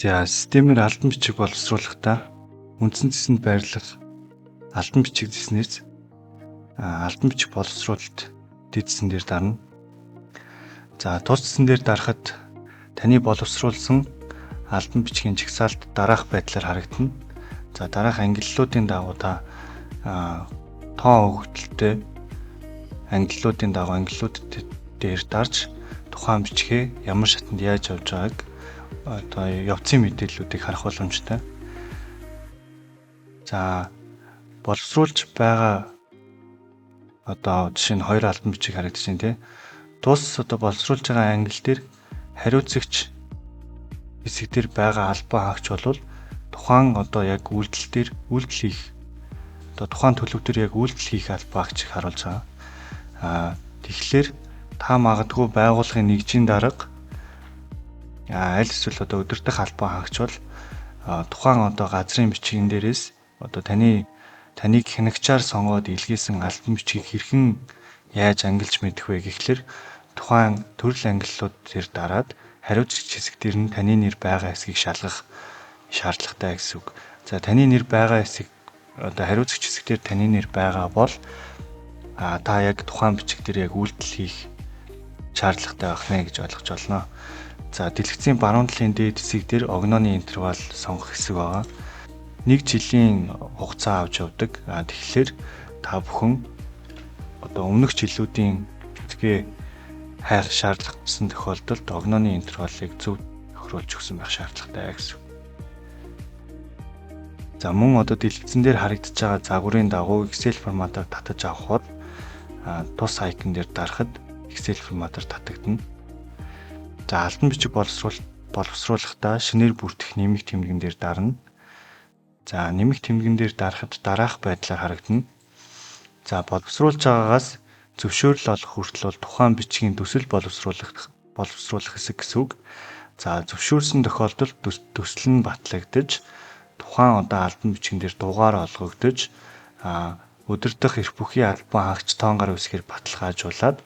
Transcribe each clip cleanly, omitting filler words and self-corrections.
За системээр албан бичиг боловсруулахдаа үндсэн цэсэнд байрлах албан бичиг цэснээс албан бичиг боловсруулалт дэд цэсэн дээр дарна. За тус цэсэн дээр дарахад таны боловсруулсан албан бичгийн жагсаалт дараах байдлаар харагдана. За дараах ангиллуудын дагуу та тоон өгөгдөлтэй ангиллуудын дагуу ангиллууд дээр дарж тухайн бичгээ ямар шатанд яаж явж байгааг одоо явцын мэдээллүүдийг харах боломжтой. За боловсруулж байгаа одоо жишээ нь хоёр албан бичиг харагдчихээн тий. Тус одоо боловсруулж байгаа англи дээр хариуцагч хэсэг дээр байгаа албан хаагч бол тухайн одоо яг үйлдэл хийх одоо тухайн төлөв дээр яг үйлдэл хийх албан хаагчийг харуулж байгаа. Тэгэхээр та магадгүй байгууллагын нэгжийн дарга аль эсвэл одоо удирдах албан хаагч бол тухайн одоо газрын бичгийн дээрээс одоо таныг хянагчаар сонгоод илгээсэн албан бичгийг хэрхэн яаж ангилж мэдэх вэ гэхлээр тухайн төрөл ангиллууд дээр дараад хариуцагч хэсэг дээр нь таны нэр байгаа хэсгийг шалгах шаардлагатай гэсэн үг. За таны нэр байгаа хэсэг одоо хариуцагч хэсэг дээр таны нэр байгаа бол та яг тухайн бичиг дээр яг үйлдэл хийх шаардлагатай байх нэ гэж ойлгож байна. За дэлгэцийн баруун талын дээд хэсэг дээр огнооны интервал сонгох хэсэг байгаа. 1 жилийн хугацаа авч явдаг. Тэгэхээр та бүхэн одоо өмнөх жилүүдийн бичгээ хайх шаардлагатсан тохиолдолд огнооны интервалыг зөв тохируулж өгсөн байх шаардлагатай гэсэн. За мөн одоо дэлгэцэн дээр харагдаж байгаа загварын дагуу Excel форматаар татаж авахд тус айкон дээр дарахад Excel форматаар татагдана. За албан бичиг боловсруулахдаа шинээр бүртгэх нэмэх тэмдгэн дээр дарна. За нэмэх тэмдгэн дээр дарахад дараах байдлаар харагдана. За боловсруулж байгаагаас зөвшөөрөл олох хүртэл бол тухайн бичгийн төсөл боловсруулах хэсэг гэсэн үг. За зөвшөөрсөн тохиолдолд төсөл нь батлагдаж тухайн одоо албан бичгэн дээр дугаар олгогдож удирдах эрх бүхий албан хаагч тоонгаар үсгээр баталгаажуулаад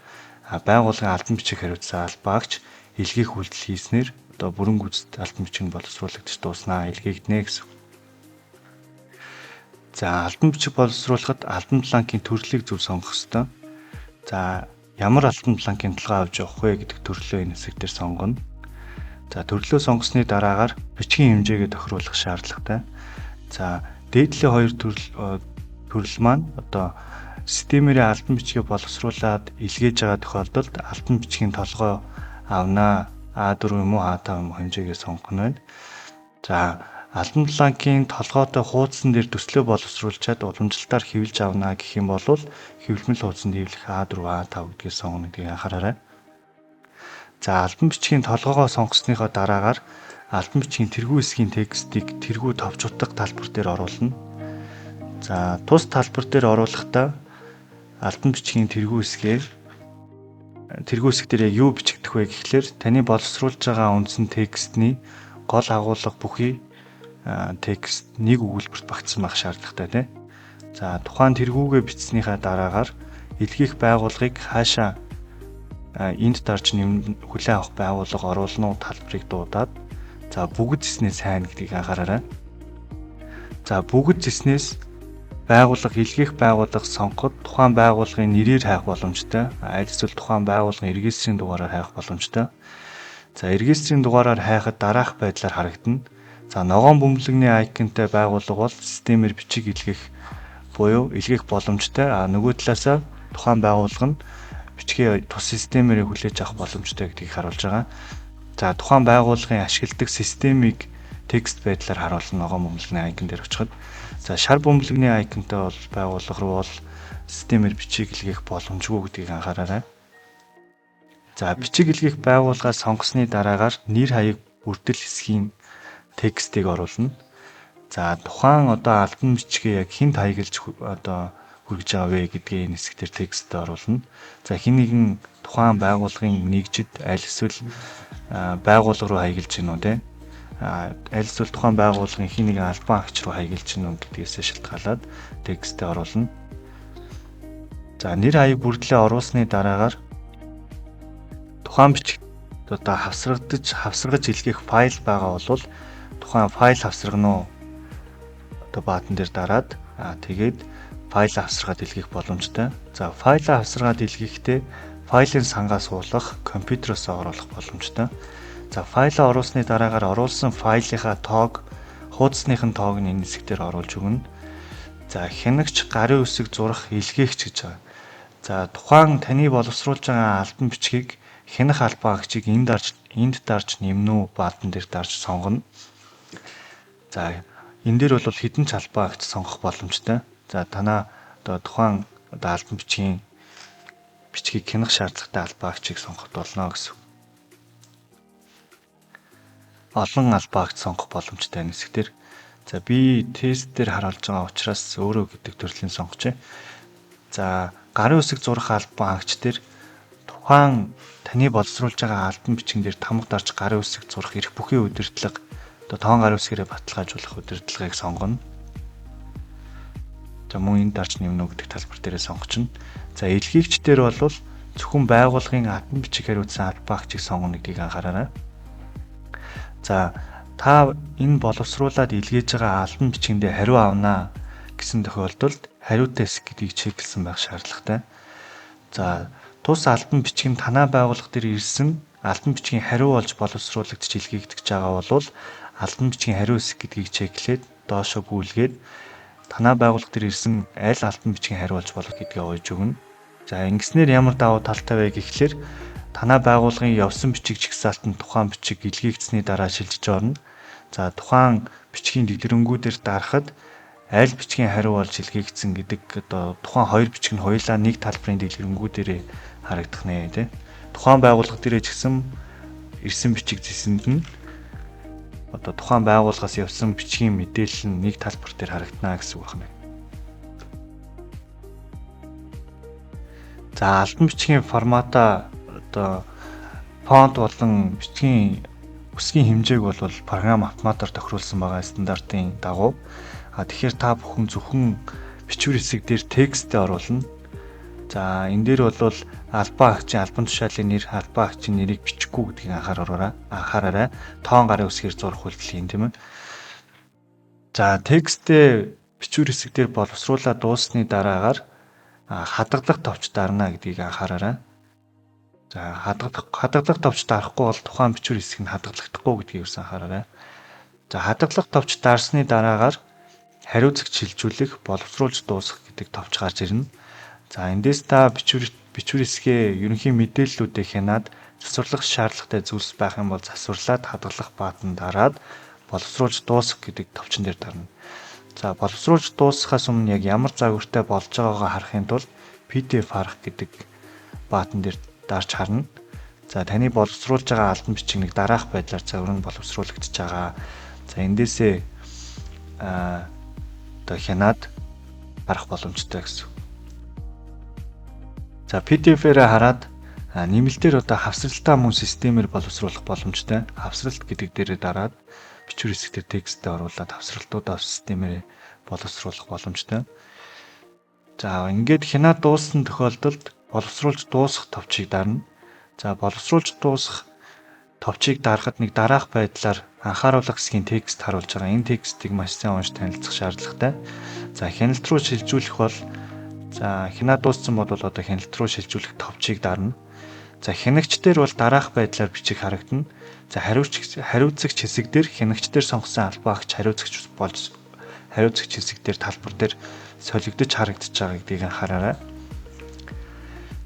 байгууллагын албан бичиг хариуцсан албан хаагч илгээх үйлдэл хийснээр одоо бүрэн гүйцэд албан бичиг боловсруулагдаж дууснаа илгээгдэнэ гэсэн. За албан бичиг боловсруулахад албан бланкийн төрлийг зөв сонгох ёстой. За ямар албан бланкийн толгой авч явах вэ гэдэг төрлөө энэ хэсэг дээр сонгоно. За төрлөө сонгосны дараагаар бичгийн хэмжээгээ тохируулах шаардлагатай. За дээдлийн хоёр төрөл маань одоо системээр албан бичгээ боловсруулад илгээж байгаа тохиолдолд албан бичгийн толгой авнаа А4 юм уу А5 юм уу хэмжээгээ сонгох нь байна. За албан бланкийн толгойтой хуудсан дээр төслөө боловсруулчаад уламжлалтаар хэвлэж авнаа гэх юм бол хэвлэмэл хуудсанд хэвлэх А4 А5 гэдгийг сонгоно гэдгийг анхаараарай. За албан бичгийн толгоогоо сонгосныхоо дараагаар албан бичгийн тэргүү хэсгийн текстийг тэргүү товч утга талбар дээр оруулна. За тус талбар дээр оруулахдаа албан бичгийн тэргүү хэсэг дээр яг юу бичигдэх вэ гэхлээр таны боловсруулж байгаа үндсэн текстний гол агуулга бүхий текст нэг өгүүлбэрт багтсан байх шаардлагатай тийм. За тухайн тэргүүгээ бичснийхаа дараагаар илгээх байгууллагыг хаашаа энд дарж хүлээн авах байгууллага оруулна уу талбарыг дуудаад за бүгд зэснээ сайн гэдгийг анхаараарай. За бүгд зэснээс байгууллага илгээх байгууллага сонгоход тухайн байгууллагын нэрээр хайх боломжтой. Аль эсвэл тухайн байгууллагын регистрийн дугаараар хайх боломжтой. За регистрийн дугаараар хайхад дараах байдлаар харагдана. За ногоон бөмбөлөгний айконтой байгууллага бол системээр бичиг илгээх буюу илгээх боломжтой. Нөгөө талаасаа тухайн байгууллага нь бичгээ тус системээр хүлээж авах боломжтой гэдгийг харуулж байгаа. За тухайн байгууллагын ашигладаг системийг текст байдлаар харуулна ногоон бөмбөлөгний айкон дээр очиход. За шар бөмбөлөгний айконтой бол байгууллага руу бол системээр бичиг илгээх боломжгүй гэдгийг анхаараарай. За бичиг илгээх байгууллагаа сонгосны дараагаар нэр хаяг бүрдэл хэсгийн текстийг оруулна. За тухайн одоо албан бичгээ яг хэнд хаягдж одоо хүргэж байгаа вэ гэдгийг энэ хэсгээр текстд оруулна. За хэн нэгэн тухайн байгууллагын нэгжид аль эсвэл байгууллага руу хаягдж гинүү те. Аль эсвэл тухайн байгууллагын хэн нэгэн албан хаагч руу хаягдж гинүү гэдгээс шалтгаалаад текстд оруулна. За нэр хаяг бүрдлээ оруулсны дараагаар тухайн бичиг одоо хавсаргаж илгээх файл байгаа бол тухайн файл авсарган уу одоо баатан дээр дараад тэгээд файл авсаргаад илгээх боломжтой. За файлаа авсаргаад илгээхдээ файлын сангаа суулгах, компьютероос оруулах боломжтой. За файлаа оруулсны дараагаар оруулсан файлынхаа тоог, хуудасныхын тоог нь энэ хэсгээр оруулж өгнө. За хянагч, гарын үсэг зурах, илгээгч гэж байгаа. За тухайн таны боловсруулж байгаа альбом бичгийг хянах албан агчийг энд дарж нэмнэ үү, баатан дээр дарж сонгоно. За энэ дээр бол хэдэн ч албан агч сонгох боломжтой. За танаа одоо тухайн альбом бичгийн бичгийг хянах шаардлагатай албан агчийг сонгох болно гэсэн. Олон албан агч сонгох боломжтой энэ хэсгээр. За би тест дээр харуулж байгаа учраас өөрөө гэдэг төрлийн сонгож байна. За гарын үсэг зурах албан агч дээр тухайн таны боловсруулж байгаа альбом бичгэн дээр тамга дарж гарын үсэг зурах эрх бүхий удирдлага одоо тоон гарын үсгээрээ баталгаажуулах удирдлагыг сонгоно. За мөн энэ дарж нэмнэ үү гэдэг талбар дээрээ сонгочно. За илгээгч дээр бол зөвхөн байгууллагын альбом бичиг хариуцсан албан агчийг сонгоно гэдгийг анхаараарай. За та энэ боловсруулад илгээж байгаа альбом бичгэндээ хариу авнаа гэсэн тохиолдолд хариутай хэсэг гэдгийг чеклсэн байх шаардлагатай. За тус альбом бичиг нь танай байгууллага дээр ирсэн альбом бичгийн хариу болж боловсруулагдж илгээгдэж байгаа бол альбом бичгийн хариу хэсэг гэдгийг чеклээд доошо гүйлгээд танай байгууллага дээр ирсэн аль альбом бичгийн хариу болж болох гэдгийг оож өгнө. За ингэснээр ямар давуу талтай вэ гэхлээр танай байгууллагын явсан бичиг жигсаалтанд тухайн бичиг илгээгдсэний дараа шилжиж орно. За тухайн бичгийн дэлгэрэнгүүдээр дарахад аль бичгийн хариу болж илгээгдсэн гэдэг одоо тухайн хоёр бичиг нь хоёулаа нэг талбарын дэлгэрэнгүүдээр харагдах нэ тий. Тухайн байгууллага дээрээ ч гэсэн ирсэн бичиг зэсэнд нь одоо тухайн байгууллагаас явсан бичгийн мэдээлэл нь нэг талбар дээр харагдана гэсэн үг байна. За альбом бичгийн формата одоо фонт болон бичгийн үсгийн хэмжээг бол програм автоматар тохируулсан байгаа стандартын дагуу. Тэгэхээр та бүхэн зөвхөн бичвэр хэсэг дээр текстээ оруулна. За энэ дээр бол албан агчийн альбом тушаалын нэр, албан агчийн нэрийг бичихгүй гэдгийг анхаараарай. Тоон гарын үсгээр зурх үйлдэл юм тийм ээ. За текстээ бичвэр хэсэг дээр боловсруулаад дуусны дараагаар хадгалах товч дарна гэдгийг анхаараарай. За хадгалах товч дарахгүй бол тухайн бичвэр хэсэг нь хадгалагдахгүй гэдгийг юусан анхаараарай. За хадгалах товч дарсны дараагаар хариуцагч шилжүүлэх, боловсруулж дуусгах гэдэг товч гарч ирнэ. За эндээс та бичвэр хэсгээ ерөнхий мэдээллүүдээ хянаад засварлах шаардлагатай зүйлс байх юм бол засварлаад хадгалах баатан дараад боловсруулж дуусгах гэдэг товчон дээр дарна. За боловсруулж дуусгахаас өмнө яг ямар загвартай болж байгаагаа харахын тулд PDF харах гэдэг баатан дээр дарж харна. За таны боловсруулж байгаа альбом бичгийг дараах байдлаар загвар нь боловсруулагдж байгаа. За эндээсээ одоо хянаад харах боломжтой гэсэн. За PDF-ээр хараад нэмэлтээр одоо хавсралтай мөн системээр боловсруулах боломжтой. Хавсралт гэдэг дээрээ дараад бичвэр хэсгээр текстээ оруулаад хавсралтуудаа системээр боловсруулах боломжтой. За ингээд хянаад дууссан тохиолдолд боловсруулж дуусгах товчийг дарна. За боловсруулж дуусгах товчийг дарахад нэг дараах байдлаар анхааруулах хэсгийн текст харуулж байгаа. Энэ текстийг маш сайн унш танилцах шаардлагатай. За хяналт руу шилжүүлэх бол за хянаад дууссан бол одоо хяналт руу шилжүүлэх товчийг дарна. За хянагч дээр бол дараах байдлаар бичиг харагдана. За хариуцагч хэсэг дээр хянагч дээр сонгосон албан агч хариуцагч болж хариуцагч хэсэг дээр талбар дээр солигдож харагдаж байгаа гэдгийг анхаараарай.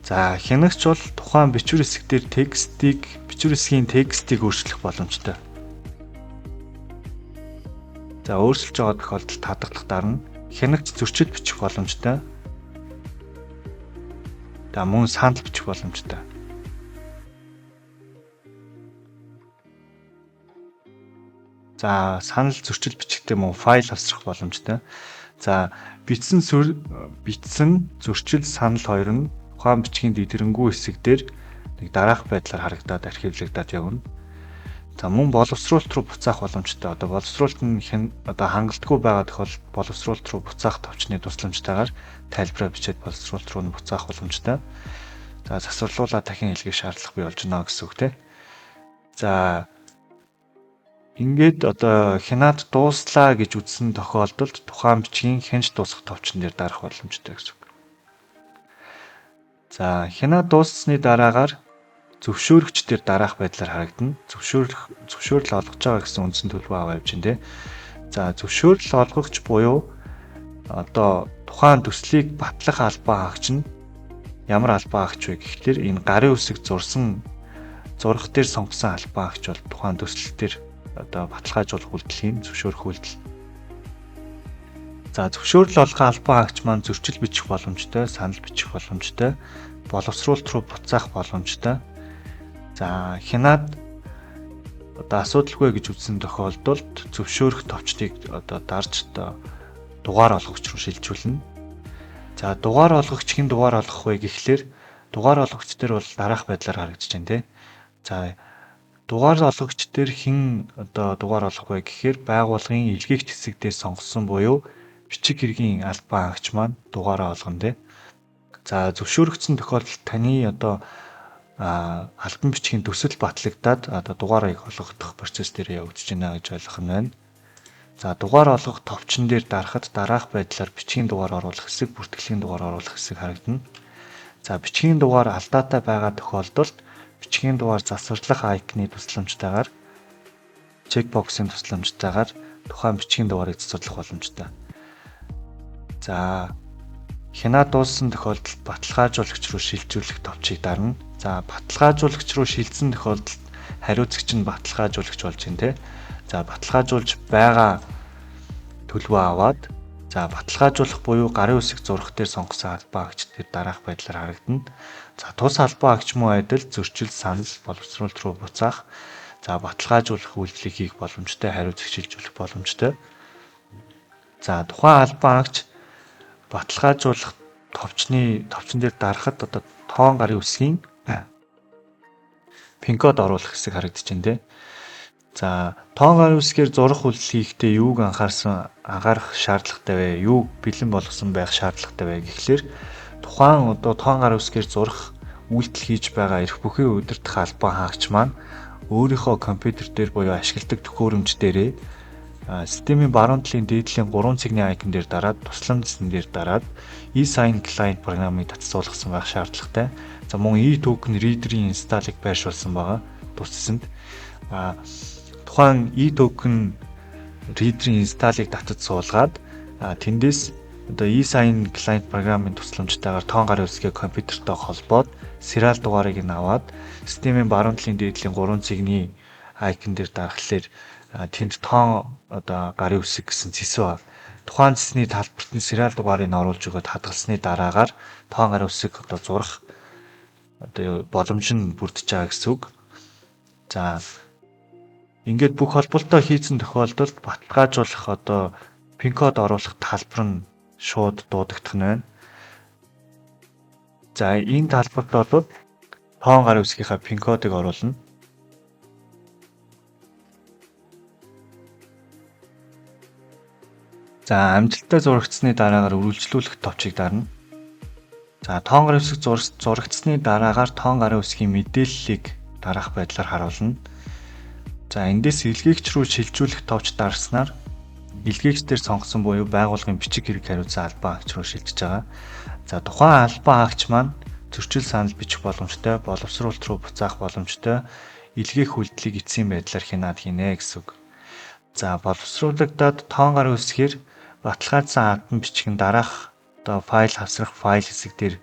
За хянагч бол тухайн бичвэр хэсэг дээр бичвэр хэсгийн текстийг өөрчлөх боломжтой. За өөрчилж байгаа тохиолдолд хадгалах дарна. Хянагч зөрчил бичих боломжтой. За мөн санал бичих боломжтой. За санал зөрчил бичихтэй мөн файл авсрах боломжтой. За бичсэн зөрчил санал хоёр нь ухаан бичгийн дэлгэрэнгүй хэсэг дээр нэг дараах байдлаар харагдаад архивлагдаад явна. За мөн боловсруулалт руу буцаах боломжтой. Одоо боловсруулалт нь хангалтгүй байгаа тохиолдолд боловсруулалт руу буцаах товчны тусламжтайгаар тайлбараа бичээд боловсруулалт руу нь буцаах боломжтой. За засварлуулаад дахин илгээх шаардлага бий болж байна гэсэн үг тийм. За Ингээд одоо хянаад дууслаа гэж үзсэн тохиолдолд тухайн бичгийн хянж дуусах товчон дээр дарах боломжтой гэсэн үг. За хянаад дууссаны дараагаар зөвшөөрөгч дээр дараах байдлаар харагдана. Зөвшөөрөл олгож байгаа гэсэн үндсэн төлбөр аваа явж байна те. За зөвшөөрөл олгогч буюу одоо тухайн төслийг батлах албан хаагч нь ямар албан хаагч вэ гэхлээр энэ гарын үсэг зурах дээр сонгосон албан хаагч бол тухайн төсөл дээр одоо баталгаажуулах үйлдэл зөвшөөрөх үйлдэл. За зөвшөөрөл олгох албан хаагч маань зөрчил бичих боломжтой, санал бичих боломжтой, боловсруулалт руу буцаах боломжтой. За хянаад одоо асуудалгүй гэж үзсэн тохиолдолд зөвшөөрөх товчдыг одоо дарж одоо дугаар олгогч руу шилжүүлнэ. За дугаар олгогч хэн дугаар олгох вэ гэхлээр дугаар олгогч дээр бол дараах байдлаар харагдаж байна те. За дугаар олгогч дээр хэн одоо дугаар олгох вэ гэхээр байгууллагын илгээгч хэсэгдээ сонгосон буюу бичиг хэргийн албан хаагч маань дугаараа олгоно те. За зөвшөөрөгдсөн тохиолдолд таны одоо албан бичгийн төсөл батлагдаад одоо дугаарыг олгох процесс дээр явагдаж байна гэж ойлгох нь байна. За дугаар олгох товчон дээр дарахад дараах байдлаар бичгийн дугаар оруулах хэсэг, бүртгэлийн дугаар оруулах хэсэг харагдана. За бичгийн дугаар алдаатай байгаа тохиолдолд бичгийн дугаар засварлах айкны тусламжтайгаар чекбоксын тусламжтайгаар тухайн бичгийн дугаарыг засварлах боломжтой. За хянаад дууссан тохиолдолд баталгаажуулагч руу шилжүүлэх товчийг дарна. За баталгаажуулагч руу шилжсэн тохиолдолд хариуцагч нь баталгаажуулагч болж байна те. За баталгаажуулж байгаа төлбөө аваад за баталгаажуулах буюу гарын үсэг зурах дээр сонгосон албан хаагч дээр дараах байдлаар харагдана. За тус албан хаагч муу адил зөрчил, санал, боловсруулалт руу буцаах, за баталгаажуулах үйлдэлийг хийх боломжтой, хариуцагч шилжүүлэх боломжтой. За тухайн албан хаагч баталгаажуулах товчон дээр дарахад одоо тоон гарын үсгийн пин код оруулах хэсэг харагдаж байна те. За тоон гарын үсгээр зурах үйлдэл хийхдээ юуг анхаарах шаардлагатай вэ? Юуг бэлэн болгосон байх шаардлагатай вэ гэхлээр тухайн одоо тоон гарын үсгээр зурах үйлдэл хийж байгаа эрх бүхий удирдах албан хаагч маань өөрийнхөө компьютер дээр буюу ашигладаг төхөөрөмж дээрээ системийн баруун талын дээдлийн 3 цэгний айкон дээр дараад тусламж зэсэн дээр дараад e-sign client програмыг татцуулгасан байх шаардлагатай. За мөн e-token reader-ийн install-ыг байршуулсан байгаа. Тус зэсэнд тухайн e-token reader-ийн install-ыг татаж суулгаад тэндээс одоо e-sign client програмын тусламжтайгаар тоон гарын үсгээ компьютертой холбоод serial дугаарыг нь аваад системийн баруун талын дээдлийн 3 цэгний айкон дээр дарахлаар тэнд тоон одоо гарын үсэг гэсэн зэсүү баг. Тухайн зэсний талбарт нь serial дугаарыг оруулж өгöd хадгалсны дараагаар тоон гарын үсэг одоо зурах одоо боломж нь бүрдэж байгаа гэсэн үг. За ингээд бүх холболтоо хийсэн тохиолдолд баталгаажуулах одоо пин код оруулах талбар нь шууд дуудагдах нь байна. За энэ талбарт бол тоон гарын үсгийнхаа пин кодыг оруулна. За амжилттай зурагдсны дараагаар үргэлжлүүлэх товчийг дарна. За тоон гарын үсэг зурагдсны дараагаар тоон гарын үсгийн мэдээллийг дараах байдлаар харуулна. За эндээс илгээгч рүү шилжүүлэх товч дарснаар илгээгч дээр сонгосон буюу байгууллагын бичиг хэрэг хариуцсан албан хаагч руу шилжиж байгаа. За тухайн албан хаагч маань зөрчил санал бичих боломжтой, боловсруулалт руу буцаах боломжтой, илгээх үйлдэлийг эцсийн байдлаар хянаад хийнэ гэсэн үг. За боловсруулагдаад тоон гарын үсгээр баталгаажсан албан бичгийн дараах одоо файл хавсрах файл хэсэг дээр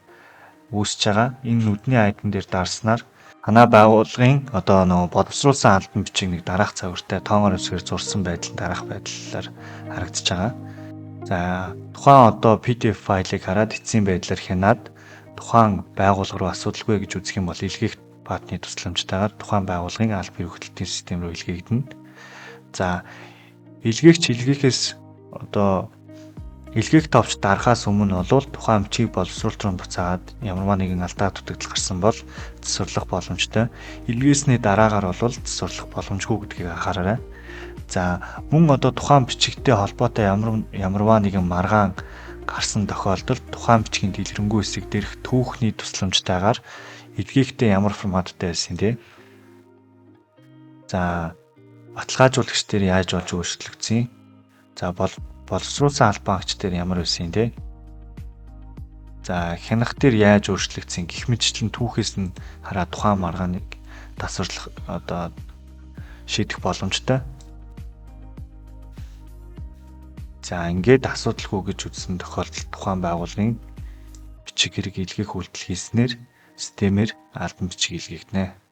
үүсэж байгаа. Энэ нүдний айкон дээр дарснаар танай байгууллагын одоо боловсруулсан албан бичгийг дараах цагаартай тоон гарын үсгээр зурсан байдал дараах байдлаар харагдаж байгаа. За тухайн одоо PDF файлыг хараад эцсийн байдлаар хянаад тухайн байгууллага руу асуудалгүй гэж үзэх юм бол илгээх баатны тусламжтайгаар тухайн байгууллагын албан хөргөлтийн систем рүү илгээгдэнэ. За илгээгчээс одоо илгээх товч дарахаас өмнө бол тухайн бичгийг боловсруулалт руу буцаагаад ямарваа нэгэн алдаа дутагдал гарсан бол засварлах боломжтой. Илгээсний дараагаар бол засварлах боломжгүй гэдгийг анхаараарай. За мөн одоо тухайн бичигтэй холбоотой ямарваа нэгэн маргаан гарсан тохиолдолд тухайн бичгийн дэлгэрэнгүй хэсэг дээрх түүхний тусламжтайгаар илгээхдээ ямар форматтай байсан тий. За баталгаажуулагч дээр яаж болж өөрчлөгдсөн? За боловсруулсан албан агч дээр ямар байсан те? За хянах дээр яаж өөрчлөгдсөн гэх мэтчлэн түүхээс нь хараад тухайн маргааныг тасварлах шийдэх боломжтой. За ингээд асуудалгүй гэж үзсэн тохиолдолд тухайн байгууллагын бичиг хэрэг илгээх үйлдэл хийснээр системээр албан бичиг илгээгдэнэ.